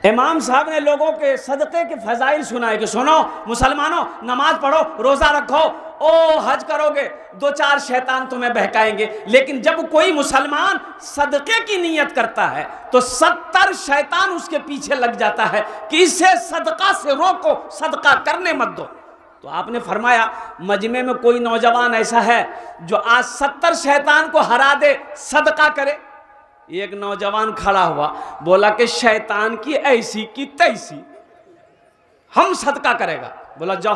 इमाम साहब ने लोगों के सदक़े के फजाइल सुनाए कि सुनो मुसलमानों, नमाज पढ़ो, रोज़ा रखो, ओ हज करोगे, 2-4 शैतान तुम्हें बहकाएंगे। लेकिन जब कोई मुसलमान सदक़े की नीयत करता है तो 70 शैतान उसके पीछे लग जाता है कि इसे सदका से रोको, सदका करने मत दो। तो आपने फरमाया मजमे में कोई नौजवान ऐसा है जो आज 70 शैतान को हरा दे, सदका करे। एक नौजवान खड़ा हुआ, बोला कि शैतान की ऐसी की तैसी, हम सदका करेगा। बोला जाओ।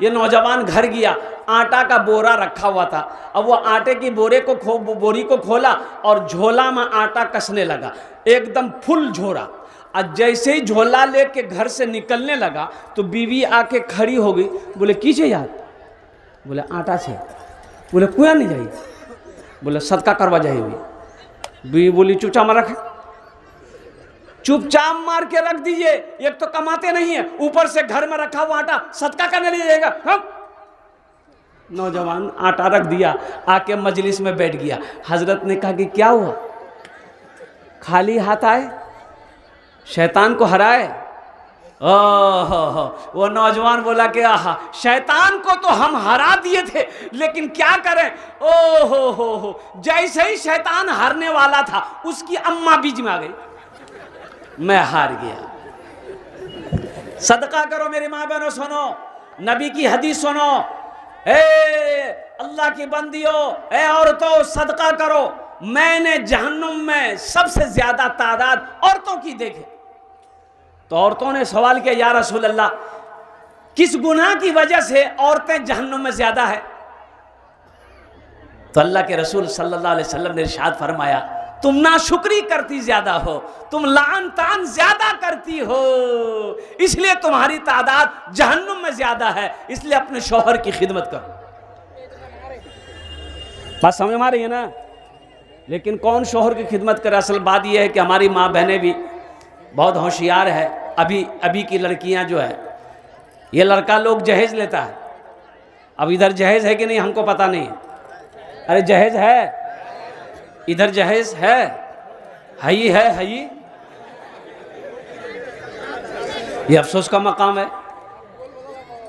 ये नौजवान घर गया, आटा का बोरा रखा हुआ था। अब वो आटे की बोरी को खोला और झोला में आटा कसने लगा, एकदम फुल झोरा। और जैसे ही झोला लेके घर से निकलने लगा तो बीवी आके खड़ी हो गई। बोले कीजिए यार? बोले आटा से। बोले कुआ नहीं जाइए? बोले सदका करवा जाइए। बीवी बोली चुपचाप मार रखे, चुपचाप मार के रख दीजिए, एक तो कमाते नहीं है, ऊपर से घर में रखा हुआ आटा सदका करने ले जाएगा। हम नौजवान आटा रख दिया, आके मजलिस में बैठ गया। हजरत ने कहा कि क्या हुआ, खाली हाथ आए, शैतान को हराए? ओह, वो नौजवान बोला कि आहा, शैतान को तो हम हरा दिए थे, लेकिन क्या करें, ओहो हो, जैसे ही शैतान हारने वाला था उसकी अम्मा बीच में आ गई, मैं हार गया। सदका करो मेरी माँ बहनों, सुनो नबी की हदीस सुनो। अल्लाह की बंदियों, औरतों, सदका करो। मैंने जहन्नुम में सबसे ज्यादा तादाद औरतों की देखी। तो औरतों ने सवाल किया, या रसूल अल्लाह, किस गुनाह की वजह से औरतें जहन्नुम में ज्यादा है? तो अल्लाह के रसूल सल्लल्लाहु अलैहि वसल्लम ने इरशाद फरमाया, तुम नाशुक्री करती ज्यादा हो, तुम लान तान ज्यादा करती हो, इसलिए तुम्हारी तादाद जहन्नुम में ज्यादा है। इसलिए अपने शौहर की खिदमत करो। बात समझ में आ रही है ना? लेकिन कौन शौहर की खिदमत करे? असल बात यह है कि हमारी माँ बहनें भी बहुत होशियार है। अभी की लड़कियां जो है, ये लड़का लोग जहेज लेता है। अब इधर जहेज है कि नहीं हमको पता नहीं। अरे जहेज है, इधर जहेज है ही है, है ही। ये अफसोस का मकाम है।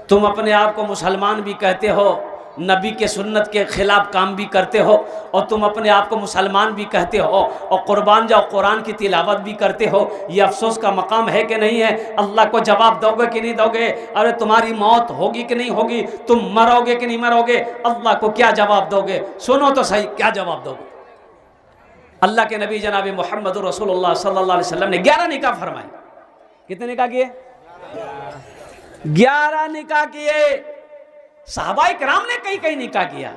तुम अपने आप को मुसलमान भी कहते हो, नबी के सुन्नत के खिलाफ काम भी करते हो, और तुम अपने आप को मुसलमान भी कहते हो और कुर्बान जाओ कुरान की तिलावत भी करते हो। ये अफसोस का मकाम है कि नहीं है? अल्लाह को जवाब दोगे कि नहीं दोगे? अरे तुम्हारी मौत होगी कि नहीं होगी? तुम मरोगे कि नहीं मरोगे? अल्लाह को क्या जवाब दोगे? सुनो तो सही, क्या जवाब दोगे? अल्लाह के नबी जनाब मोहम्मद रसूलुल्लाह सल्लल्लाहु अलैहि वसल्लम ने 11 निकाह फरमाए। कितने निकाह किए? 11 निकाह किए। सहाबाए किराम ने कई निकाह किया।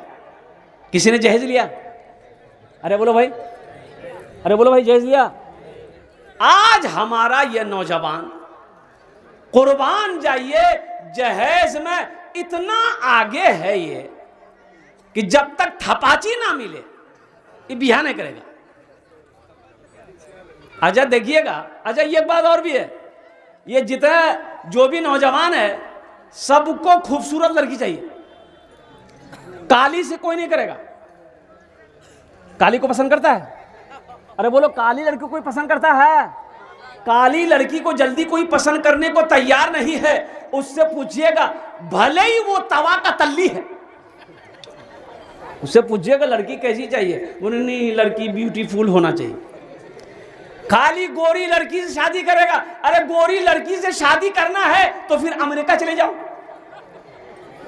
किसी ने जहेज लिया? अरे बोलो भाई, अरे बोलो भाई, जहेज लिया? आज हमारा ये नौजवान, कुर्बान जाइए, जहेज में इतना आगे है ये कि जब तक थपाची ना मिले ये बिहा नहीं करेगा। अच्छा देखिएगा, अच्छा ये बात और भी है, ये जितने जो भी नौजवान है सबको खूबसूरत लड़की चाहिए। काली से कोई नहीं करेगा। काली को पसंद करता है? अरे बोलो, काली लड़की को कोई पसंद करता है? काली लड़की को जल्दी कोई पसंद करने को तैयार नहीं है। उससे पूछिएगा, भले ही वो तवा का तल्ली है, उससे पूछिएगा लड़की कैसी चाहिए, बोले नहीं लड़की ब्यूटीफुल होना चाहिए। खाली गोरी लड़की से शादी करेगा? अरे गोरी लड़की से शादी करना है तो फिर अमेरिका चले जाओ,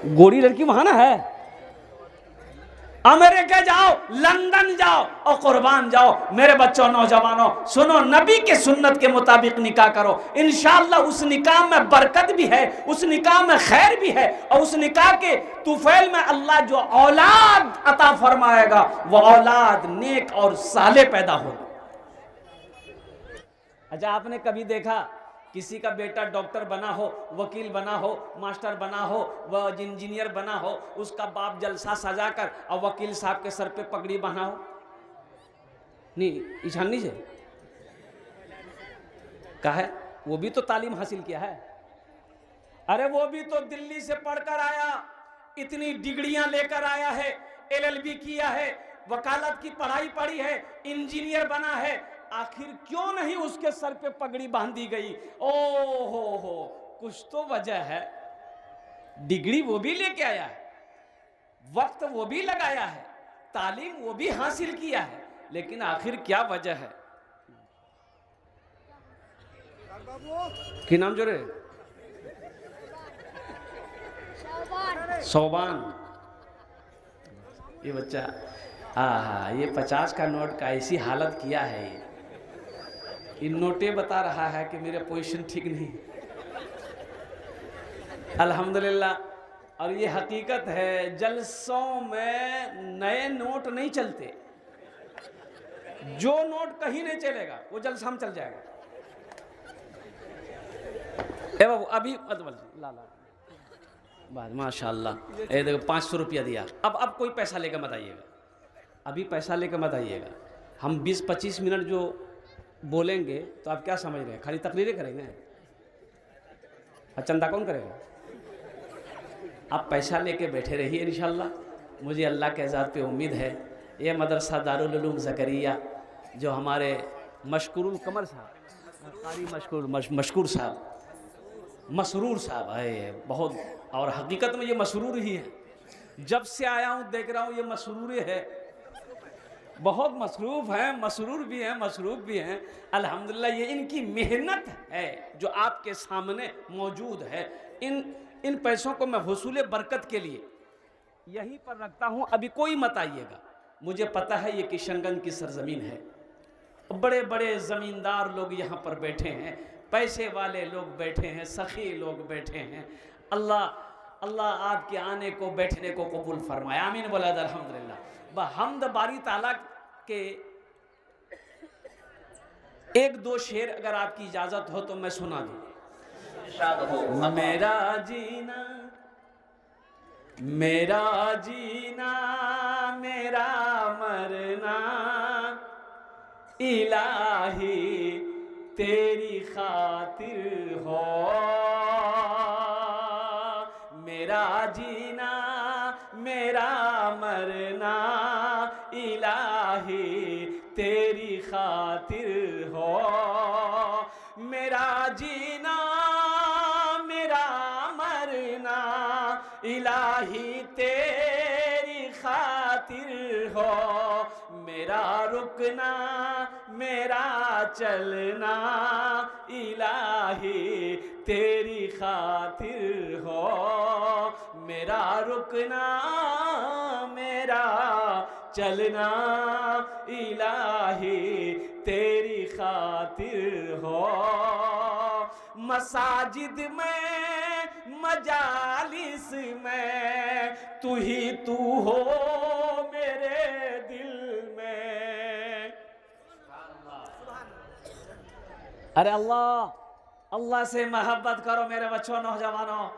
गोरी लड़की वहां ना है। अमेरिका जाओ, लंदन जाओ और कुर्बान जाओ। मेरे बच्चों, नौजवानों, सुनो, नबी के सुन्नत के मुताबिक निकाह करो। इंशाअल्लाह उस निकाह में बरकत भी है, उस निकाह में खैर भी है, और उस निकाह के तुफैल में अल्लाह जो औलाद अता फरमाएगा वो औलाद नेक और साले पैदा होगा। अच्छा, आपने कभी देखा किसी का बेटा डॉक्टर बना हो, वकील बना हो, मास्टर बना हो, वह इंजीनियर बना हो, उसका बाप जलसा सजा कर और वकील साहब के सर पे पगड़ी बना हो? नहीं, ईशानी से कहा है, वो भी तो तालीम हासिल किया है। अरे वो भी तो दिल्ली से पढ़कर आया, इतनी डिग्रियां लेकर आया है, LLB किया है, वकालत की पढ़ाई पढ़ी है, इंजीनियर बना है, आखिर क्यों नहीं उसके सर पे पगड़ी बांधी गई? ओ हो, कुछ तो वजह है। डिग्री वो भी लेके आया है, वक्त वो भी लगाया है, तालीम वो भी हासिल किया है, लेकिन आखिर क्या वजह है? की नाम जो रे? सोबान। ये बच्चा, हाँ, ये 50 का नोट का ऐसी हालत किया है, ये नोटे बता रहा है कि मेरा पोजीशन ठीक नहीं। अल्हम्दुलिल्लाह। और ये हकीकत है, जलसों में नए नोट नहीं चलते। जो नोट कहीं नहीं चलेगा वो जलसा में चल जाएगा। ए बाबू अभी लाला बाद माशाल्लाह, ये देखो 500 रुपया दिया। अब कोई पैसा लेकर मत आइएगा, अभी पैसा लेकर मत आइएगा। हम 20-25 मिनट जो बोलेंगे तो आप क्या समझ रहे हैं? खाली तकरीरें करेंगे? चंदा कौन करेगा? आप पैसा लेके बैठे रहिए इंशाल्लाह। मुझे अल्लाह के ज़ात पे उम्मीद है, ये मदरसा दारुल उलूम ज़करिया जो हमारे मशकूरुल कमर साहब, कारी मशकूर साहब, मसरूर साहब है बहुत, और हकीकत में ये मसरूर ही है। जब से आया हूँ देख रहा हूँ ये मसरूर है, बहुत मसरूफ़ हैं, मसरूर भी हैं, मसरूफ़ भी हैं। अल्हम्दुलिल्लाह, ये इनकी मेहनत है जो आपके सामने मौजूद है। इन पैसों को मैं हुसूल बरकत के लिए यहीं पर रखता हूँ, अभी कोई मत आइएगा। मुझे पता है ये किशनगंज की सरजमीन है, बड़े बड़े ज़मींदार लोग यहाँ पर बैठे हैं, पैसे वाले लोग बैठे हैं, सखी लोग बैठे हैं। अल्लाह आपके आने को बैठने को कबूल फरमाए, आमीन बोला अल्हम्दुलिल्लाह। हमद बारी ताला के 1-2 शेर अगर आपकी इजाज़त हो तो मैं सुना दूँ। मेरा जीना मेरा जीना मेरा मरना इलाही तेरी खातिर हो। मेरा जीना मेरा मरना इलाही तेरी खातिर हो। मेरा जीना मेरा मरना इलाही तेरी खातिर हो। मेरा रुकना मेरा चलना इलाही तेरी खातिर हो। मेरा रुकना मेरा चलना इलाही तेरी खातिर हो। मसाजिद में मजालिस में तू ही तू हो मेरे दिल में। अरे अल्लाह से मोहब्बत करो मेरे बच्चों, नौजवानों,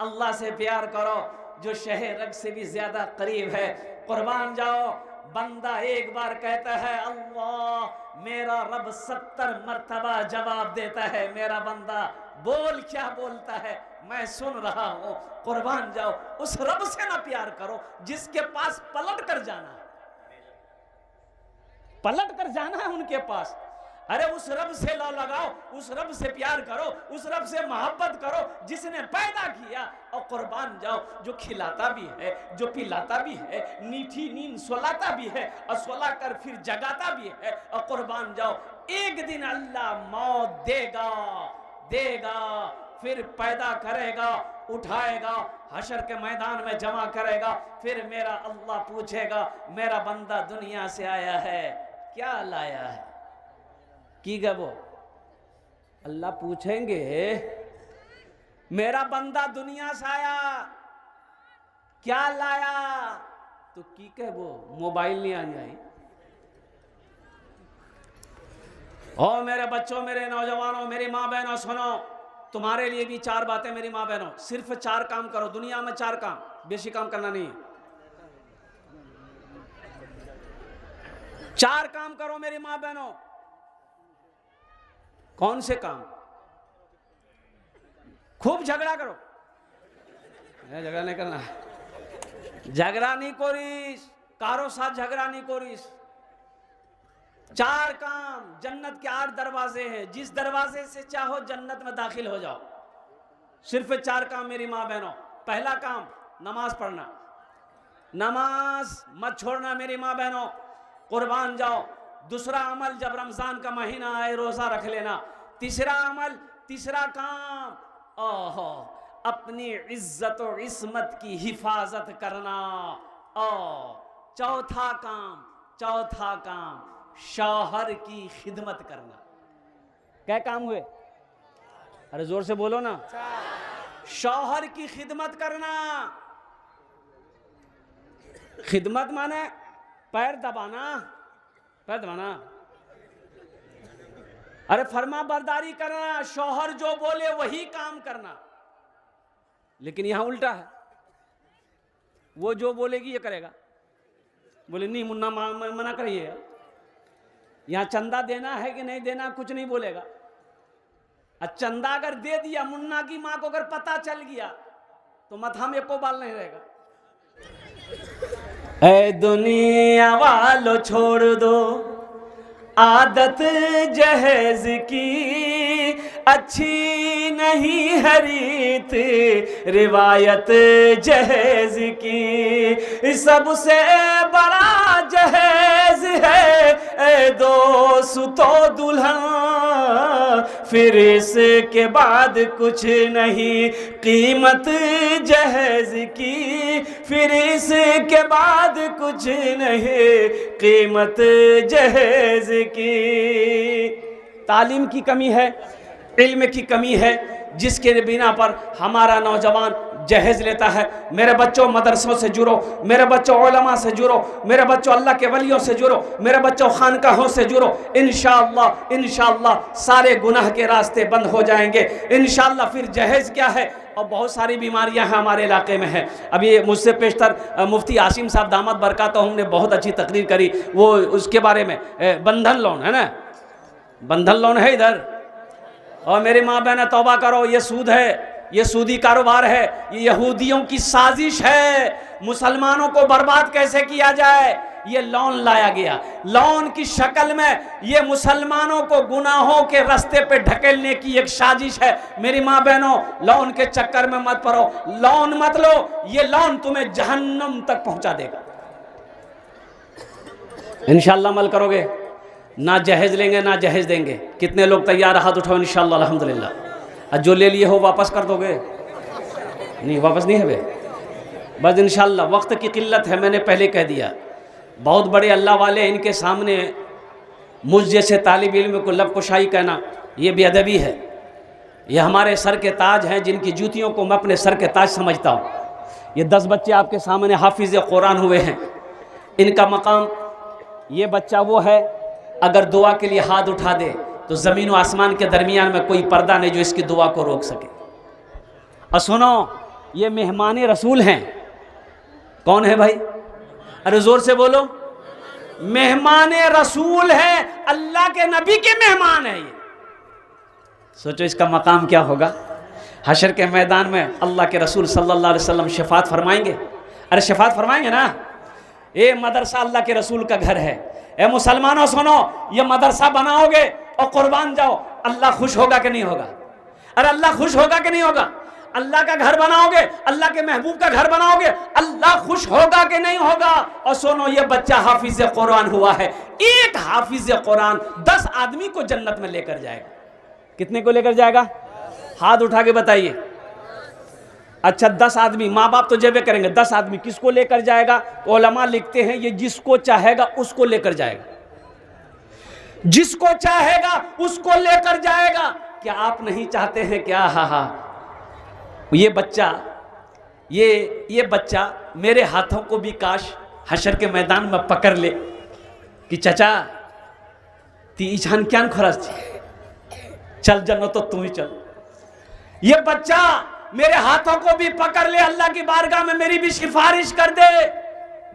अल्लाह से प्यार करो जो शहर रग से भी ज्यादा करीब है। कुर्बान जाओ, बंदा एक बार कहता है अल्लाह, मेरा रब 70 मर्तबा जवाब देता है। मेरा बंदा बोल क्या बोलता है मैं सुन रहा हूँ। कुर्बान जाओ, उस रब से ना प्यार करो जिसके पास पलट कर जाना है उनके पास। अरे उस रब से लो लगाओ, उस रब से प्यार करो, उस रब से मोहब्बत करो जिसने पैदा किया। और कुर्बान जाओ, जो खिलाता भी है, जो पिलाता भी है, मीठी नींद सुलाता भी है और सुला कर फिर जगाता भी है। और कुर्बान जाओ, एक दिन अल्लाह मौत देगा फिर पैदा करेगा, उठाएगा, हशर के मैदान में जमा करेगा। फिर मेरा अल्लाह पूछेगा, मेरा बंदा दुनिया से आया है, क्या लाया है? की गबो अल्लाह पूछेंगे, मेरा बंदा दुनिया से आया क्या लाया? तो की कहबो मोबाइल नहीं आ जाए। ओ मेरे बच्चों, मेरे नौजवानों, मेरी माँ बहनों, सुनो, तुम्हारे लिए भी 4 बातें मेरी माँ बहनों। सिर्फ 4 काम करो दुनिया में, 4 काम, बेशी काम करना नहीं है। 4 काम करो मेरी माँ बहनों। कौन से काम? खूब झगड़ा करो। झगड़ा नहीं करना, झगड़ा नहीं करिस, कारो साथ झगड़ा नहीं करिस। 4 काम, जन्नत के 8 दरवाजे हैं, जिस दरवाजे से चाहो जन्नत में दाखिल हो जाओ। सिर्फ 4 काम मेरी माँ बहनों। पहला काम नमाज पढ़ना, नमाज मत छोड़ना मेरी माँ बहनों, कुर्बान जाओ। दूसरा अमल, जब रमजान का महीना आए रोजा रख लेना। तीसरा अमल, तीसरा काम, ओहो, अपनी इज्जत और इस्मत की हिफाजत करना। चौथा काम शौहर की खिदमत करना। क्या काम हुए? अरे जोर से बोलो ना। शौहर की खिदमत करना। खिदमत माने पैर दबाना, पैर दबाना। अरे फरमा बरदारी करना, शौहर जो बोले वही काम करना। लेकिन यहां उल्टा है, वो जो बोलेगी ये करेगा। बोले नहीं मुन्ना मना करिए, यहां चंदा देना है कि नहीं देना कुछ नहीं बोलेगा। चंदा अगर दे दिया, मुन्ना की मां को अगर पता चल गया तो मथा में एको बाल नहीं रहेगा। ऐ दुनिया वालों छोड़ दो आदत जहेज की, अच्छी नहीं है रीत रिवायत जहेज की। सबसे बड़ा जहेज है ए दोस्तों दुल्हन, फिर इसके बाद कुछ नहीं कीमत जहेज की। फिर इसके बाद कुछ नहीं कीमत जहेज की। तालीम की कमी है, इल्म की कमी है, जिसके बिना पर हमारा नौजवान जहेज लेता है। मेरे बच्चों मदरसों से जुड़ो, मेरे बच्चों उलमा से जुड़ो, मेरे बच्चों अल्लाह के वलियों से जुड़ो, मेरे बच्चों खानकाहों से जुड़ो। इंशाअल्लाह सारे गुनाह के रास्ते बंद हो जाएंगे इंशाअल्लाह। फिर जहेज क्या है? और बहुत सारी बीमारियां हैं हमारे इलाके में है। अभी मुझसे पेशतर मुफ्ती आसिम साहब दामद बरकातहू ने बहुत अच्छी तकरीर करी, वो उसके बारे में। बंधन लोन है ना, बंधन लोन है इधर। और मेरी माँ बहन तौबा करो, ये सूद है, ये सूदी कारोबार है, ये यहूदियों की साजिश है। मुसलमानों को बर्बाद कैसे किया जाए, ये लोन लाया गया। लोन की शक्ल में ये मुसलमानों को गुनाहों के रास्ते पे ढकेलने की एक साजिश है। मेरी माँ बहनों, लोन के चक्कर में मत पड़ो, लोन मत लो, ये लोन तुम्हें जहन्नम तक पहुंचा देगा। इंशाअल्लाह अमल करोगे, ना जहेज लेंगे ना जहेज देंगे। कितने लोग तैयार? हाथ उठाओ इंशाअल्लाह अल्हम्दुलिल्लाह। और जो ले लिए हो वापस कर दोगे? नहीं, वापस नहीं है बे, बस इंशाअल्लाह। वक्त की किल्लत है, मैंने पहले कह दिया। बहुत बड़े अल्लाह वाले, इनके सामने मुझ जैसे तालिब इल्म को लब कुशाई कहना ये बेअदबी है। ये हमारे सर के ताज हैं, जिनकी जूतियों को मैं अपने सर के ताज समझता हूँ। ये 10 बच्चे आपके सामने हाफिज़ कुरान हुए हैं, इनका मकाम। ये बच्चा वो है, अगर दुआ के लिए हाथ उठा दे तो ज़मीन और आसमान के दरमियान में कोई पर्दा नहीं जो इसकी दुआ को रोक सके। और सुनो, ये मेहमान रसूल हैं। कौन है भाई? अरे जोर से बोलो। मेहमान रसूल है, अल्लाह के नबी के मेहमान है ये। सोचो इसका मकाम क्या होगा हशर के मैदान में। अल्लाह के रसूल सल्लल्लाहु अलैहि वसल्लम शफात फरमाएंगे। अरे शफात फरमाएंगे ना। ये मदरसा अल्लाह के रसूल का घर है। ए मुसलमानों सुनो, ये मदरसा बनाओगे और कुर्बान जाओ, अल्लाह खुश होगा कि नहीं होगा? अरे अल्लाह खुश होगा कि नहीं होगा? अल्लाह का घर बनाओगे, अल्लाह के महबूब का घर बनाओगे, अल्लाह खुश होगा कि नहीं होगा? और सुनो, ये बच्चा हाफिज कुरान हुआ है। एक हाफिज कुरान 10 आदमी को जन्नत में लेकर जाएगा। कितने को लेकर जाएगा? हाथ उठा के बताइए। अच्छा, 10 आदमी। माँ बाप तो जेबे करेंगे। 10 आदमी किसको लेकर जाएगा? तो उलमा लिखते हैं ये जिसको चाहेगा उसको लेकर जाएगा, जिसको चाहेगा उसको लेकर जाएगा। क्या आप नहीं चाहते हैं क्या? हाँ, ये बच्चा मेरे हाथों को भी काश हशर के मैदान में पकड़ ले कि चचा ती छान क्या खरच चल जन्नो तो तुम ही चल। ये बच्चा मेरे हाथों को भी पकड़ ले, अल्लाह की बारगाह में मेरी भी सिफारिश कर दे,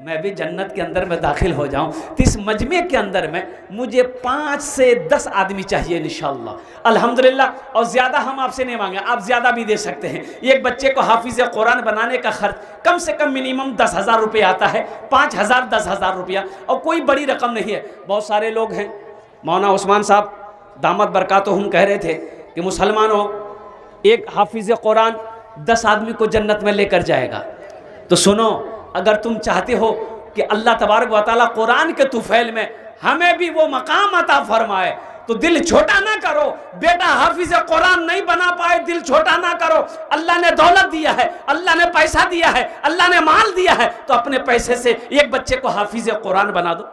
मैं भी जन्नत के अंदर में दाखिल हो जाऊं। तो इस मजमे के अंदर में मुझे 5 से 10 आदमी चाहिए इंशाअल्लाह अल्हम्दुलिल्लाह। और ज़्यादा हम आपसे नहीं मांगे, आप ज़्यादा भी दे सकते हैं। एक बच्चे को हाफिज़ कुरान बनाने का खर्च कम से कम मिनिमम 10,000 रुपये आता है। 5,000 10,000 रुपया, और कोई बड़ी रकम नहीं है। बहुत सारे लोग हैं मौलाना उस्मान साहब दामद बरकातुहुम कह रहे थे कि मुसलमानों, एक हाफिज़ कुरान 10 आदमी को जन्नत में लेकर जाएगा। तो सुनो, अगर तुम चाहते हो कि अल्लाह तबारक व तआला कुरान के तुफैल में हमें भी वो मकाम अता फरमाए, तो दिल छोटा ना करो। बेटा हाफिज कुरान नहीं बना पाए, दिल छोटा ना करो। अल्लाह ने दौलत दिया है, अल्लाह ने पैसा दिया है, अल्लाह ने माल दिया है, तो अपने पैसे से एक बच्चे को हाफिज कुरान बना दो।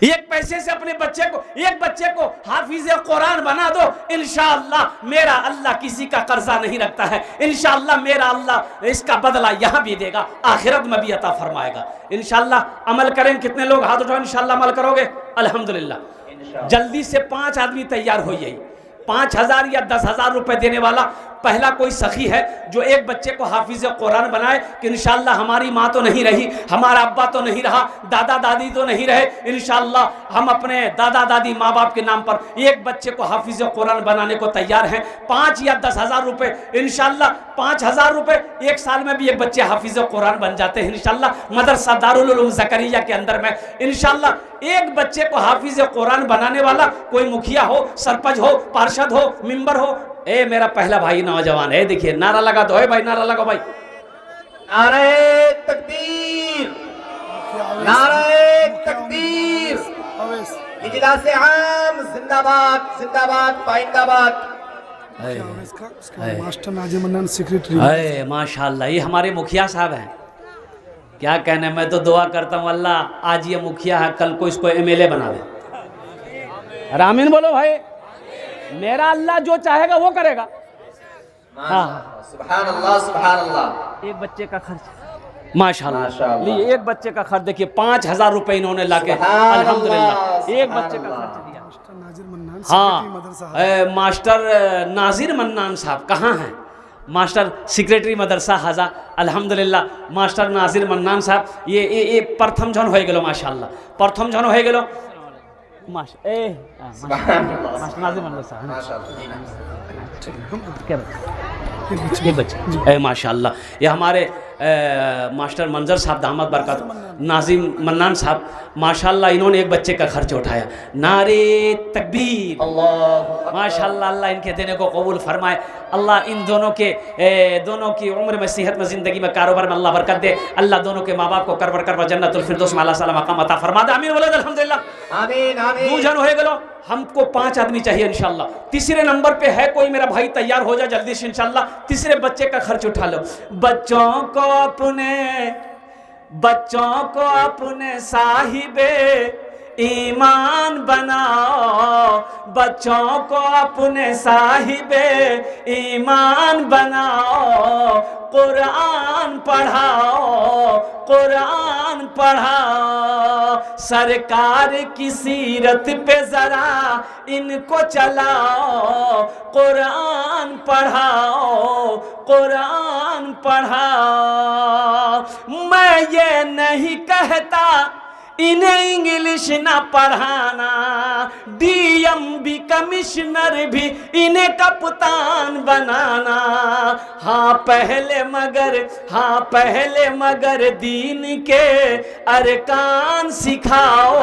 एक पैसे से अपने एक बच्चे को हाफिज कुरान बना दो। इंशाअल्लाह मेरा अल्लाह किसी का कर्जा नहीं रखता है। इंशाअल्लाह मेरा अल्लाह इसका बदला यहाँ भी देगा, आखिरत में भी अता फरमाएगा। इंशाअल्लाह अमल करें। कितने लोग हाथ उठाओ, इंशाअल्लाह अमल करोगे? अल्हम्दुलिल्लाह। जल्दी से 5 आदमी तैयार होइए। 5,000 या 10,000 रुपए देने वाला पहला कोई सखी है जो एक बच्चे को हाफिज कुरान बनाए कि इंशाअल्लाह हमारी माँ तो नहीं रही, हमारा अब्बा तो नहीं रहा, दादा दादी तो नहीं रहे, इंशाअल्लाह हम अपने दादा दादी माँ बाप के नाम पर एक बच्चे को हाफिज कुरान बनाने को तैयार हैं। 5 या 10,000 रुपए, इंशाअल्लाह 5,000 रुपए, एक साल में भी एक बच्चे हाफिज कुरान बन जाते हैं इंशाअल्लाह। मदरसा दारुल उलूम ज़करिया के अंदर में इंशाअल्लाह एक बच्चे को हाफिज कुरान बनाने वाला कोई मुखिया हो, सरपंच हो, पार्षद हो, मेंबर हो। ए मेरा पहला भाई नौजवान है, देखिए नारा लगा दो। है भाई, नारा लगाओ भाई। नारे तकबीर, नारे तकबीर। इजलास आम जिंदाबाद, जिंदाबाद, पाइंदाबाद। Master Nazir Mannan secretary. माशाल्लाह, ये हमारे मुखिया साहब हैं। क्या कहने, मैं तो दुआ करता हूँ अल्लाह आज ये मुखिया है, कल को इसको MLA बना दे। आमीन बोलो भाई। मेरा अल्लाह जो चाहेगा वो करेगा। हाँ, सुभान अल्लाह, सुभान अल्लाह। एक बच्चे का खर्च माशाल्लाह, लिए एक बच्चे का खर्च देखिए 5,000 रुपए इन्होंने लाके अल्हम्दुलिल्लाह एक बच्चे का खर्च दिया। हाँ, मास्टर नाजिर मन्नान साहब कहाँ हैं? मास्टर सेक्रेटरी मदरसा हाजा अल्हम्दुलिल्लाह। मास्टर नाजिर मन्नान साहब ये प्रथम जन हो गलो माशाल्लाह, प्रथम जन हो गलो माशाल्लाह। ये हमारे मास्टर मंजर साहब दामद बरकत नाजिम मन्नान साहब माशाल्लाह, इन्होंने एक बच्चे का खर्च उठाया। नारे तकबीर, माशाल्लाह। अल्लाह इनके देने को कबूल फरमाए। अल्लाह इन दोनों की उम्र में, सेहत में, ज़िंदगी में, कारोबार में अल्लाह बरकत दे। अल्लाह दोनों के माँ बाप को करबर जन्नतुल फिरदौस में अल्लाह ताला मकाम अता फरमा दे। आमीन बोलो अल्हम्दुलिल्लाह। आमीन आमीन। 2 जन हो गलो, हमको 5 आदमी चाहिए इंशाल्लाह। तीसरे नंबर पे है कोई मेरा भाई, तैयार हो जा जल्दी से इंशाल्लाह। तीसरे बच्चे का खर्च उठा लो। बच्चों को अपने साहिबे ईमान बनाओ, बच्चों को अपने साहिबे ईमान बनाओ। कुरान पढ़ाओ, कुरान पढ़ाओ। सरकार की सीरत पे जरा इनको चलाओ। कुरान पढ़ाओ, कुरान पढ़ाओ। मैं ये नहीं कहता इन्हें इंग्लिश ना पढ़ाना, DMB कमिश्नर भी इन्हें कप्तान बनाना। हाँ पहले मगर दीन के अरकान सिखाओ।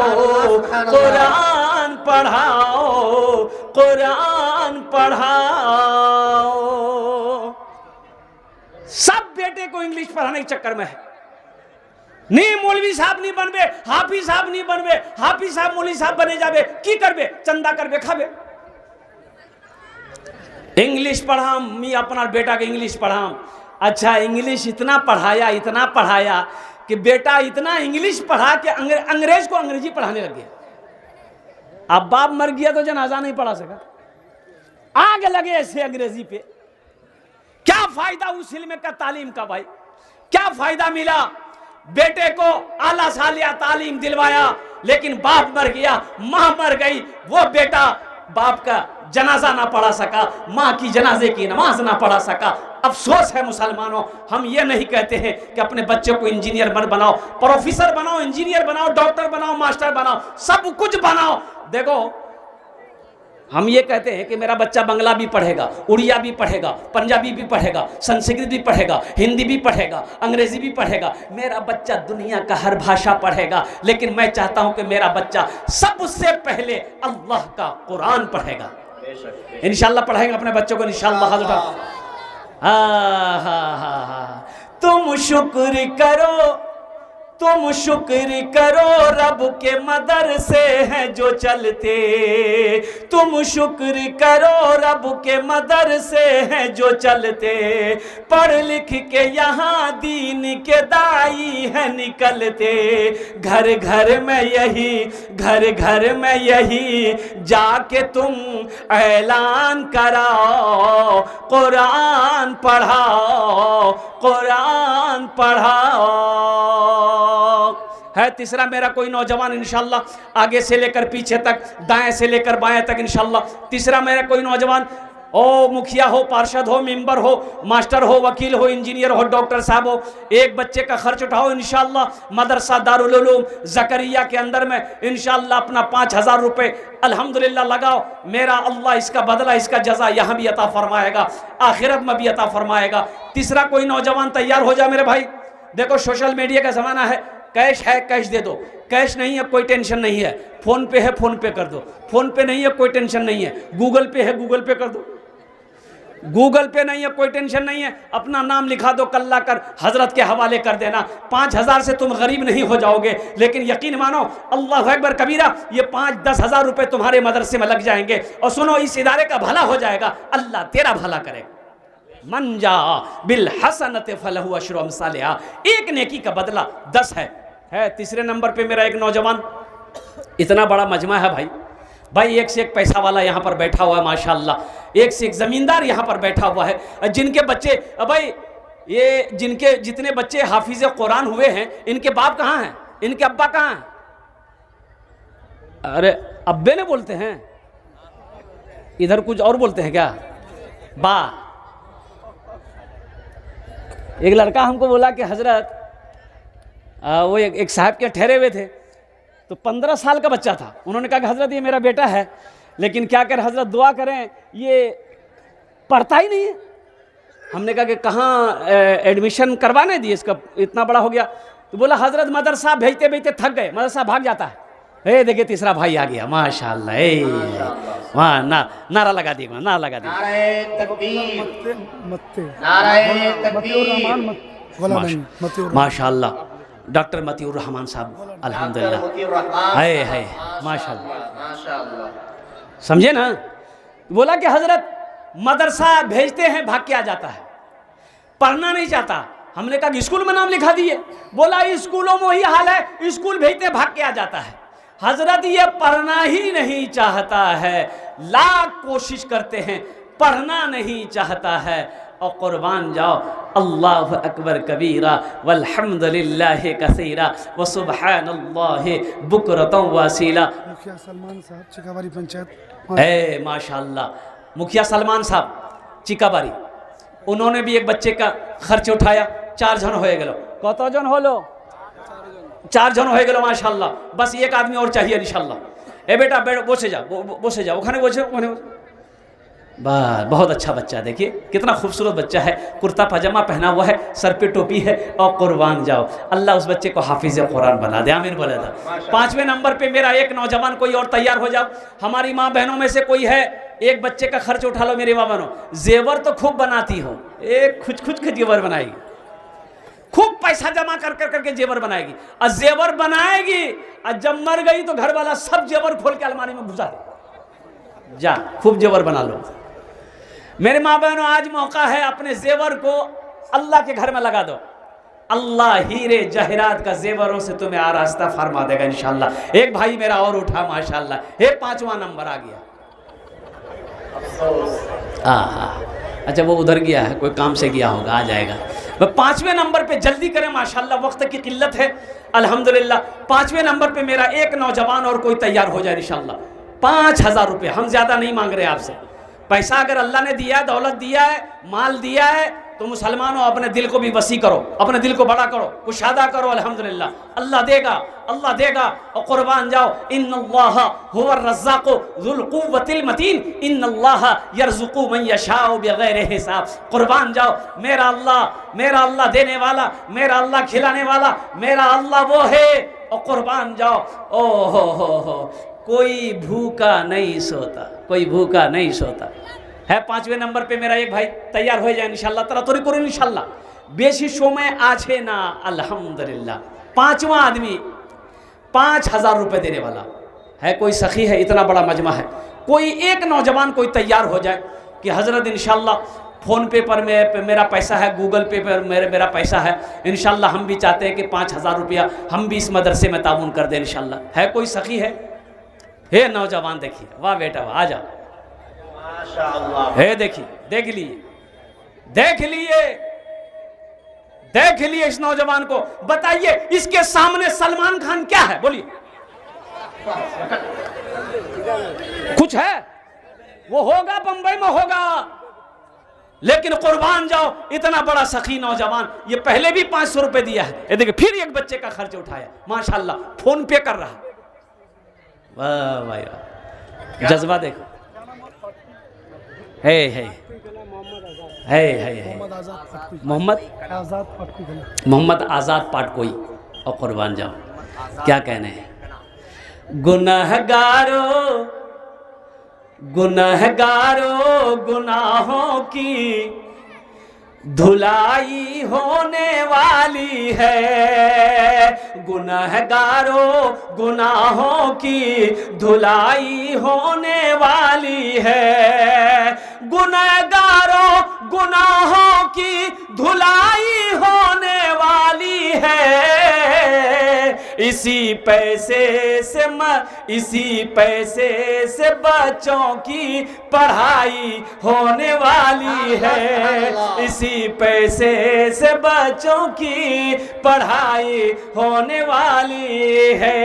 कुरान पढ़ाओ, कुरान पढ़ाओ। सब बेटे को इंग्लिश पढ़ाने के चक्कर में है। नहीं मौलवी साहब नहीं बनबे, हाफिज साहब नहीं बनबे, हाफिज साहब मौलवी साहब बने जाबे, की करबे? चंदा करबे, खाबे। इंग्लिश पढ़ाम, मैं अपना बेटा के इंग्लिश पढ़ाम। अच्छा, इंग्लिश इतना पढ़ाया कि बेटा इतना इंग्लिश पढ़ा कि अंग्रेज को अंग्रेजी पढ़ाने लग गया। अब बाप मर गया तो जनाजा नहीं पढ़ा सका, आग लगे ऐसे अंग्रेजी पे। क्या फायदा उस इल्म का, तालीम का? भाई क्या फायदा मिला? बेटे को आला सालिया तालीम दिलवाया, लेकिन बाप मर गया, माँ मर गई, वो बेटा बाप का जनाजा ना पढ़ा सका, माँ की जनाजे की नमाज ना पढ़ा सका। अफसोस है मुसलमानों, हम ये नहीं कहते हैं कि अपने बच्चों को इंजीनियर मत बनाओ, प्रोफेसर बनाओ, इंजीनियर बनाओ, डॉक्टर बनाओ, मास्टर बनाओ, सब कुछ बनाओ। देखो हम ये कहते हैं कि मेरा बच्चा बंगला भी पढ़ेगा, उड़िया भी पढ़ेगा, पंजाबी भी पढ़ेगा, संस्कृत भी पढ़ेगा, हिंदी भी पढ़ेगा, अंग्रेजी भी पढ़ेगा, मेरा बच्चा दुनिया का हर भाषा पढ़ेगा, लेकिन मैं चाहता हूं कि मेरा बच्चा सबसे पहले अल्लाह का कुरान पढ़ेगा। इंशाल्लाह पढ़ाएंगे अपने बच्चों को इंशाल्लाह। हाथ उठाओ। तुम शुक्र करो, तुम शुक्र करो रब के मदरसे हैं जो चलते, तुम शुक्र करो रब के मदरसे हैं जो चलते, पढ़ लिख के यहाँ दीन के दाई हैं निकलते, घर घर में यही, घर घर में यही जाके तुम ऐलान कराओ, कुरान पढ़ाओ, कुरान पढ़ाओ। है तीसरा मेरा कोई नौजवान इंशाल्लाह आगे से लेकर पीछे तक, दाएं से लेकर बाएं तक इंशाल्लाह। तीसरा मेरा कोई नौजवान, ओ मुखिया हो, पार्षद हो, मेंबर हो, मास्टर हो, वकील हो, इंजीनियर हो, डॉक्टर साहब हो, एक बच्चे का खर्च उठाओ इंशाल्लाह। मदरसा दारुल उलूम ज़करिया के अंदर में इंशाल्लाह अपना 5000 रुपये अल्हम्दुलिल्लाह लगाओ। मेरा अल्लाह इसका बदला, इसका जज़ा यहाँ भी अता फरमाएगा, आखिरत में भी अता फरमाएगा। तीसरा कोई नौजवान तैयार हो जाए मेरे भाई। देखो सोशल मीडिया का ज़माना है, कैश है कैश दे दो, कैश नहीं है कोई टेंशन नहीं है, फ़ोन पे है फ़ोन पे कर दो, फ़ोन पे नहीं है कोई टेंशन नहीं है, गूगल पे है गूगल पे कर दो, गूगल पे नहीं है कोई टेंशन नहीं है, अपना नाम लिखा दो, कल्ला कर हजरत के हवाले कर देना। 5000 से तुम गरीब नहीं हो जाओगे, लेकिन यकीन मानो अल्लाह अकबर कबीरा, ये 5-10 हज़ार रुपये तुम्हारे मदरसे में लग जाएंगे। और सुनो, इस इदारे का भला हो जाएगा, अल्लाह तेरा भला करेगा। मन जा बिल हसनत फलहु अशरु अमसालिहा, एक नेकी का बदला 10 है। तीसरे नंबर पे मेरा एक नौजवान, इतना बड़ा मजमा है भाई, भाई एक से एक पैसा वाला यहाँ पर बैठा हुआ है माशाल्लाह, एक से एक ज़मींदार यहाँ पर बैठा हुआ है, जिनके बच्चे, भाई ये जिनके जितने बच्चे हाफिज़ कुरान हुए हैं, इनके बाप कहाँ हैं, इनके अब्बा कहाँ हैं? अरे अब्बे ने बोलते हैं, इधर कुछ और बोलते हैं क्या? बा। एक लड़का हमको बोला कि हजरत, वो एक साहब के ठहरे हुए थे, तो 15 साल का बच्चा था, उन्होंने कहा कि हजरत ये मेरा बेटा है, लेकिन क्या करें हजरत, दुआ करें, ये पढ़ता ही नहीं है। हमने कहा कि कहाँ एडमिशन करवाने दिए, इसका इतना बड़ा हो गया। तो बोला हजरत मदरसा भेजते भेजते थक गए, मदरसा भाग जाता है। देखिए तीसरा भाई आ गया माशाल्लाह, वहाँ नारा लगा दिए, नारा लगा दिए। माशाल्लाह डॉक्टर मतीउर रहमान साहब अल्हम्दुलिल्लाह, है माशाल्लाह, समझे ना। बोला कि हजरत मदरसा भेजते हैं भाग के आ जाता है, पढ़ना नहीं चाहता। हमने कहा कि स्कूल में नाम लिखा दिए, बोला स्कूलों में वही हाल है, स्कूल भेजते भाग के आ जाता है। हजरत ये पढ़ना ही नहीं चाहता है, लाख कोशिश करते हैं, पढ़ना नहीं चाहता है। और कुर्बान जाओ, अल्लाह अकबर कबीरा वल्हम्दुलिल्लाहि कसीरा व सुब्हानल्लाहि बुकरतन वसीला। मुखिया सलमान साहब चिकाबारी पंचायत, माशाल्लाह मुखिया सलमान साहब चिकाबारी, उन्होंने भी एक बच्चे का खर्च उठाया। 4 जन हो गए, कत जन होलो? 4 जन हो गए माशाल्लाह। बस एक आदमी और चाहिए इंशाल्लाह। ए बेटा बैठ, बसे जा, बसे जा, ओखाने बसे, बस बहुत अच्छा बच्चा, देखिए कितना खूबसूरत बच्चा है, कुर्ता पजामा पहना हुआ है, सर पे टोपी है, और कुर्बान जाओ अल्लाह उस बच्चे को हाफिज कुरान बना दे, आमीन बोला था। 5वें नंबर पे मेरा एक नौजवान, कोई और तैयार हो जाओ। हमारी माँ बहनों में से कोई है, एक बच्चे का खर्च उठा लो मेरी माँ बहनों। जेवर तो खूब बनाती हो, एक खुच के जेवर बनाएगी, खूब पैसा जमा कर करके जेवर बनाएगी, और जेवर बनाएगी और जब मर गई तो घर वाला सब जेवर खोल के अलमारी में घुसा दे, जा खूब जेवर बना लो। मेरे माँ बहनों, आज मौका है, अपने जेवर को अल्लाह के घर में लगा दो, अल्लाह हीरे जहरात का जेवरों से तुम्हें आरास्ता फरमा देगा इंशाल्लाह। एक भाई मेरा और उठा माशाल्लाह, 5वां नंबर आ गया। अच्छा वो उधर गया है, कोई काम से गया होगा, आ जाएगा। 5वें नंबर पे जल्दी करें माशाल्लाह, वक्त की किल्लत है अल्हम्दुलिल्लाह। 5वें नंबर पे मेरा एक नौजवान और कोई तैयार हो जाए इंशाल्लाह। 5000 रुपये, हम ज़्यादा नहीं मांग रहे आपसे। पैसा अगर अल्लाह ने दिया है, दौलत दिया है, माल दिया है, तो मुसलमानों अपने दिल को भी वसी करो, अपने दिल को बड़ा करो, कुशादा करो। अल्हम्दुलिल्लाह अल्लाह देगा, अल्लाह देगा। और कुर्बान जाओ, इन्नल्लाह हुवर रज़्ज़ाक़ु ज़ुल क़ुव्वतिल मतीन, इन्नल्लाह यर्ज़ुक़ु मन यशाअ बिग़ैरि हिसाब। कुर्बान जाओ, मेरा अल्लाह देने वाला, मेरा अल्लाह खिलाने वाला, मेरा अल्लाह वो है। और कुर्बान जाओ, ओ हो, कोई भूखा नहीं सोता, कोई भूखा नहीं सोता है। 5वें नंबर पे मेरा एक भाई तैयार हो जाए इंशाल्लाह ताला, तोरी करो इंशाल्लाह। बेसी समय आछे ना, अल्हम्दुलिल्लाह। 5वां आदमी 5000 रुपये देने वाला है। कोई सखी है, इतना बड़ा मजमा है, कोई एक नौजवान कोई तैयार हो जाए कि हज़रत इंशाल्लाह फ़ोन पे पर मेरा पैसा है, गूगल पे पर मेरा पैसा है, इंशाल्लाह हम भी चाहते हैं कि 5000 रुपया हम भी इस मदरसे में ताउन कर दें इंशाल्लाह। है कोई सखी है? हे नौजवान देखिए, वाह बेटा वाह, आ जाओ माशाअल्लाह। है देखिए, देख लिए इस नौजवान को। बताइए इसके सामने सलमान खान क्या है? बोलिए कुछ है? वो होगा बंबई में होगा, लेकिन कुर्बान जाओ, इतना बड़ा सखी नौजवान, ये पहले भी 500 रुपए दिया है। ये देखिए फिर एक बच्चे का खर्च उठाया, माशाल्लाह फोन पे कर रहा। वाह भाई वाह, जज्बा देखो। है मोहम्मद आज़ाद पाटकोई। और कुर्बान जाओ, क्या कहने हैं। गुनहगारों गुनाहों की धुलाई होने वाली है। गुनहगारों गुनाहों की धुलाई होने वाली है। गुनहगारों गुनाहों की धुलाई होने वाली है। इसी पैसे से बच्चों की पढ़ाई होने वाली है। इसी पैसे से बच्चों की पढ़ाई होने वाली है।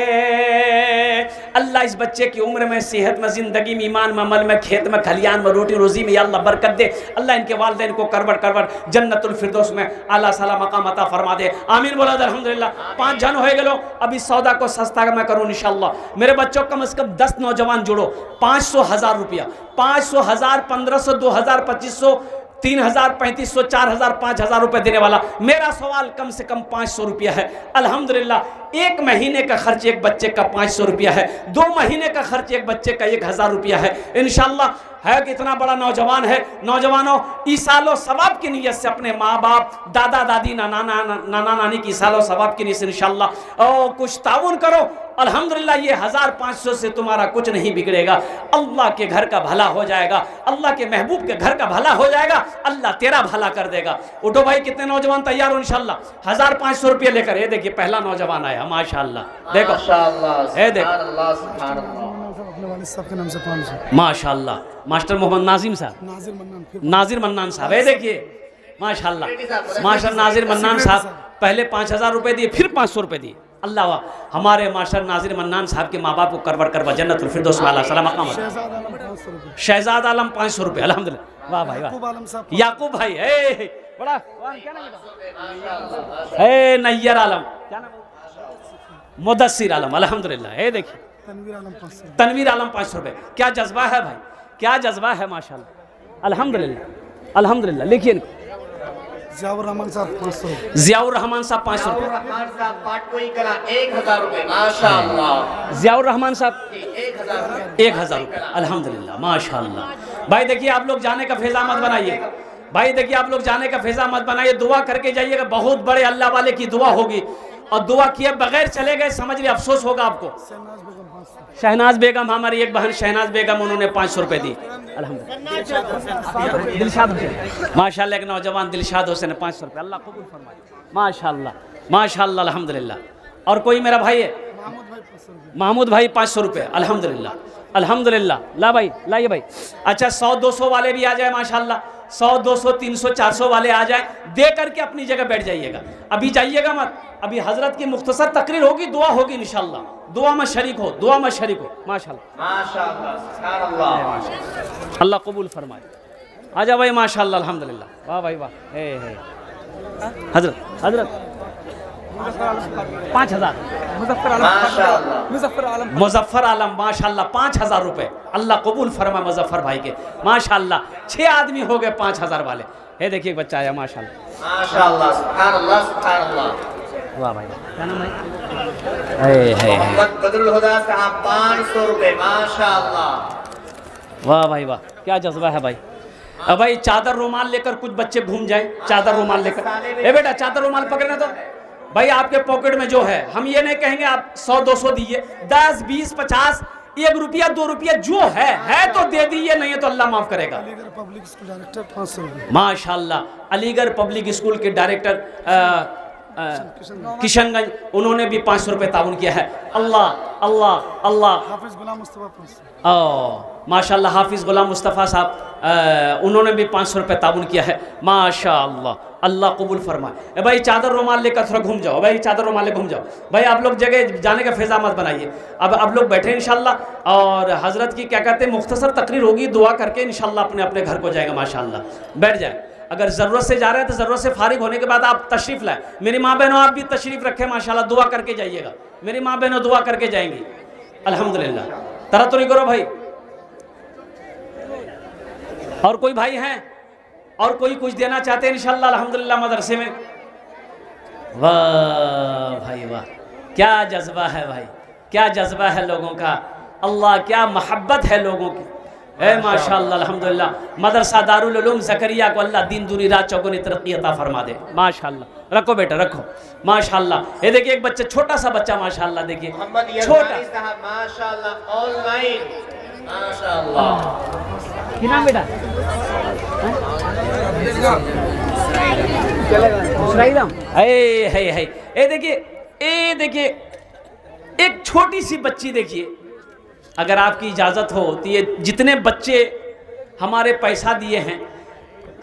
अल्लाह इस बच्चे की उम्र में, सेहत में, जिंदगी में, ईमान में, अमल में, खेत में, खलियान में, रोटी रोजी में या अल्लाह बरकत दे। अल्लाह इनके वालिदैन को करवट जन्नतुल फिरदौस में आला साला मकाम अता फरमा दे। आमीन बोला अल्हम्दुलिल्लाह। 5 जन हो गए। अब इस सौदा को सस्ता मैं करूँ इंशाल्लाह। मेरे बच्चों कम से कम 10 नौजवान जोड़ो। 500,000 रुपया, 500,000, 1500, 2000, 2500, 3000, 3500, 4000, 5000 रुपये देने वाला। मेरा सवाल कम से कम 500 रुपया है। अल्हम्दुलिल्लाह 1 महीने का खर्च एक बच्चे का 500 रुपया है। 2 महीने का खर्च एक बच्चे का 1000 रुपया है इंशाल्लाह। है कि इतना बड़ा नौजवान है। नौजवानों, ईसालो सवाब की नीयत से अपने माँ बाप, दादा दादी, नाना नानी की ईसालो सवाब की नीयत से इंशाल्लाह और कुछ ताउन करो। अल्हम्दुलिल्लाह ये 1500 से तुम्हारा कुछ नहीं बिगड़ेगा। अल्लाह के घर का भला हो जाएगा, अल्लाह के महबूब के घर का भला हो जाएगा, अल्लाह तेरा भला कर देगा। उठो भाई, कितने नौजवान तैयार हो इंशाल्लाह 1500 रुपये लेकर। ये देखिए पहला नौजवान आया, माशाल्लाह। देखो है, देखो अपने वालिद साहब के नाम से 500। माशाल्लाह। मास्टर मोहम्मद नाजिम साहब, नाजिर मन्नान साहब, है देखिए माशाल्लाह। मास्टर नाजिर मन्नान साहब पहले 5000 रुपये दिए, फिर 500 रुपये दिए। अल्लाह वाह, हमारे मास्टर नाजिर मन्नान साहब के माँ बाप को करवा जन्नतुल फिरदौस में आला सलाम मकाम। शहजाद आलम 500 रुपये, अल्हम्दुलिल्लाह। वाह भाई वाह। याकूब भाई है बड़ा, क्या नाम है? नैयर आलम, क्या नाम? मुदस्सिर आलम, अल्हम्दुलिल्लाह। है देखिए तनवीर आलम 500 रुपये। क्या जज्बा है भाई, क्या जज्बा है माशाल्लाह। अल्हम्दुलिल्लाह अल्हम्दुलिल्लाह। लिखिए इनको। ज़ियाउर रहमान साहब 500। ज़ियाउर रहमान साहब 500 रुपये। 1000 रुपये माशाल्लाह। ज़ियाउर रहमान साहब 1000 रुपये, अल्हम्दुलिल्लाह माशाल्लाह। भाई देखिए आप लोग जाने का फैज़ा मत बनाइए। भाई देखिए आप लोग जाने का फैज़ा मत बनाइए, दुआ करके जाइएगा। बहुत बड़े अल्लाह वाले की दुआ होगी, और दुआ किए बगैर चले गए समझ लिए अफसोस होगा आपको। शहनाज बेगम, हमारी एक बहन शहनाज बेगम, उन्होंने 500 रुपये दी। अल्हम्दुलिल्लाह। दिलशाद हुसैन माशाल्लाह, एक नौजवान दिलशाद हुसैन 500 रुपये, अल्लाह कबूल फरमाए माशाल्लाह माशाल्लाह अल्हम्दुलिल्लाह। और कोई मेरा भाई है महमूद भाई 500 रुपये, अल्हम्दुलिल्लाह अल्हम्दुलिल्लाह। ला भाई, लाइए भाई। अच्छा 100-200 वाले भी आ जाए माशाल्लाह, 100-200 300-400 वाले आ जाए, दे करके अपनी जगह बैठ जाइएगा। अभी जाइएगा मत, अभी हजरत की मुख्तसर तकरीर होगी, दुआ होगी इंशाल्लाह। दुआ में शरीक हो, दुआ में शरीक हो माशाल्लाह माशाल्लाह। अल्लाह कबूल फरमाए। आजा भाई माशाल्लाह अल्हम्दुलिल्लाह, वाह भाई वाह। हे हजरत हजरत 5000 मुजफ्फर आलम माशाल्लाह 5000 रुपए, अल्लाह कबूल फरमा मुजफ्फर भाई के माशाल्लाह। 6 आदमी हो गए 5000 वाले। ये देखिए एक बच्चा आया माशाल्लाह माशाल्लाह, सुभान अल्लाह, सुभान अल्लाह। वाह भाई, क्या नाम है? मोहम्मद बदरुल हुदा साहब 500 रुपए, माशाल्लाह। वाह भाई वाह, क्या जज्बा है भाई। अब भाई चादर रुमाल लेकर कुछ बच्चे घूम जाए, चादर रुमाल लेकर। ए बेटा चादर रुमाल पकड़ना तो भाई आपके पॉकेट में जो है, हम ये नहीं कहेंगे आप 100-200 दीजिए, 10, 20, 50, 1 रुपया 2 रुपया जो है तो दे दीजिए, नहीं है तो अल्लाह माफ करेगा। अलीगढ़ पब्लिक स्कूल डायरेक्टर 500 रुपये। माशाल्लाह, अलीगढ़ पब्लिक स्कूल के डायरेक्टर किशनगंज, उन्होंने भी 500 रुपये ताउन किया है। अल्लाह अल्लाह अल्लाह। हाफिज गुलाम मुस्तफा 500। माशाल्लाह, हाफिज गुलाम मुस्तफ़ा साहब उन्होंने भी 500 रुपये ताउन किया है माशाल्लाह, अल्लाह कबूल फरमाए। भाई चादर रुमाल लेकर थोड़ा घूम जाओ, भाई चादर रुमाल लेकर घूम जाओ भाई, आप लोग जगह जाने का फैज़ा मत बनाइए। अब आप लोग बैठे इंशाल्लाह, और हज़रत की क्या कहते हैं मुख्तसर तकरीर होगी, दुआ करके इंशाल्लाह अपने अपने घर को जाएगा माशाल्लाह, बैठ जाए। अगर ज़रूरत से जा रहे हैं तो ज़रूरत से फारिग होने के बाद आप तशरीफ़ लाए। मेरी माँ बहनों आप भी तशरीफ़ रखें माशाल्लाह, दुआ करके जाइएगा। मेरी माँ बहनों दुआ करके जाएंगी अल्हम्दुलिल्लाह। तरह तो नहीं करो भाई। और कोई भाई हैं और कोई कुछ देना चाहते हैं इंशाल्लाह अल्हम्दुलिल्लाह मदरसे में? वाह भाई वाह, क्या जज्बा है भाई, क्या जज्बा है लोगों का। अल्लाह क्या मोहब्बत है लोगों की। माशाल्लाह अल्हम्दुलिल्लाह। मदरसा दारुल उलूम ज़करिया को अल्लाह दिन दूनी रात चौगुनी तरक्की अता फरमा दे माशाल्लाह। रखो बेटा रखो माशाल्लाह। ये देखिए एक बच्चा, छोटा सा बच्चा माशाल्लाह, देखिए छोटा माशाल्लाह, ऑनलाइन माशाल्लाह। क्या नाम बेटा? ये देखिए एक छोटी सी बच्ची, देखिए अगर आपकी इजाज़त हो तो ये जितने बच्चे हमारे पैसा दिए हैं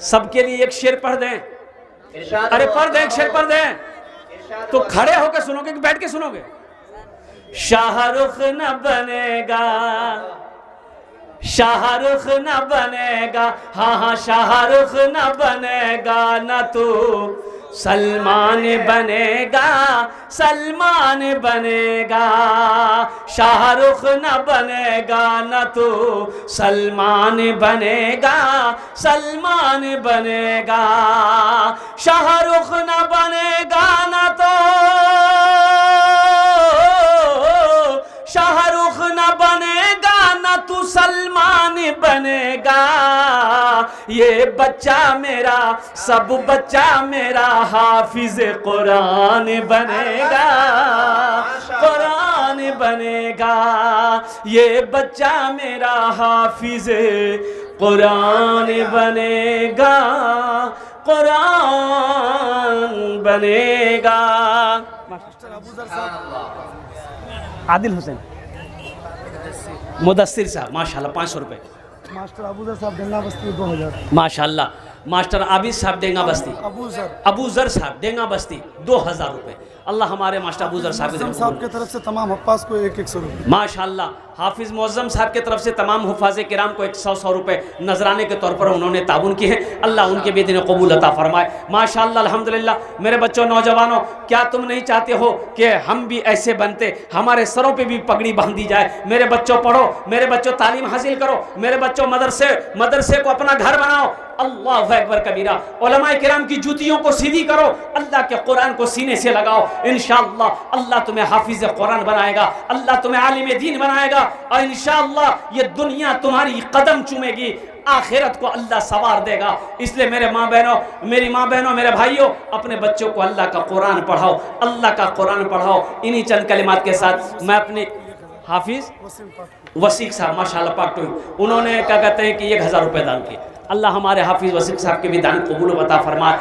सबके लिए एक शेर पढ़ दें। अरे पढ़ दें, एक शेर पढ़ दें। तो खड़े होकर सुनोगे कि बैठ के सुनोगे? शाहरुख न बनेगा, शाहरुख न बनेगा, हाँ हाँ शाहरुख न बनेगा, न तो सलमान बनेगा, सलमान बनेगा। शाहरुख न बनेगा, न तो सलमान बनेगा, सलमान बनेगा। शाहरुख न बनेगा, न तो शाहरुख न बनेगा, न तू सलमान बनेगा। ये बच्चा मेरा, सब बच्चा मेरा हाफिज कुरान बनेगा, कुरान बनेगा। ये बच्चा मेरा हाफिज कुरान बनेगा, कुरान बनेगा। आदिल हुसैन मुदस्सिर साहब माशाल्लाह 500 रुपये। मास्टर अबूजर साहब डेंगा बस्ती 2000। माशाल्लाह। मास्टर आबिद साहब डेंगा बस्ती, अबूजर साहब डेंगा बस्ती 2000 रुपये। अल्लाह हमारे मास्टर अबूजर साहब की तरफ से तमाम हफ्फाज को 100 रुपये। माशाल्लाह। हाफिज मुअज्जम साहब की तरफ से तमाम हुफ़ाज़ किराम को 100 रुपये नजराने के तौर पर उन्होंने ताउन किए हैं। अल्लाह उनके भी दिन कबूल अता फरमाए माशाल्लाह अल्हम्दुलिल्लाह। मेरे बच्चों, नौजवानों, क्या तुम नहीं चाहते हो कि हम भी ऐसे बनते, हमारे सरों पे भी पगड़ी बांधी जाए? मेरे बच्चों पढ़ो, मेरे बच्चों तालीम हासिल करो, मेरे बच्चों मदरसे को अपना घर बनाओ। अल्लाहु अकबर कबीरा। उलमाए किराम की जूतियों को सीधी करो, अल्लाह के कुरान को सीने से लगाओ। इंशाअल्लाह अल्लाह तुम्हें हाफिज कुरान बनाएगा, अल्लाह तुम्हें आलिम दीन बनाएगा, और इंशाअल्लाह ये दुनिया तुम्हारी कदम चूमेगी, आखिरत को अल्लाह सवार देगा। इसलिए मेरे माँ बहनों, मेरी माँ बहनों, मेरे भाइयों, अपने बच्चों को अल्लाह का कुरान पढ़ाओ, अल्लाह का कुरान पढ़ाओ। इन्हीं चंद कलिमात के साथ मैं अपने हाफिज वसीक साहब माशाल्लाह पाक टू, उन्होंने क्या कहते हैं कि 1000 रुपये दान किए। अल्लाह हमारे हाफिज वसीक साहब के भी दान कबूल अता फरमाए।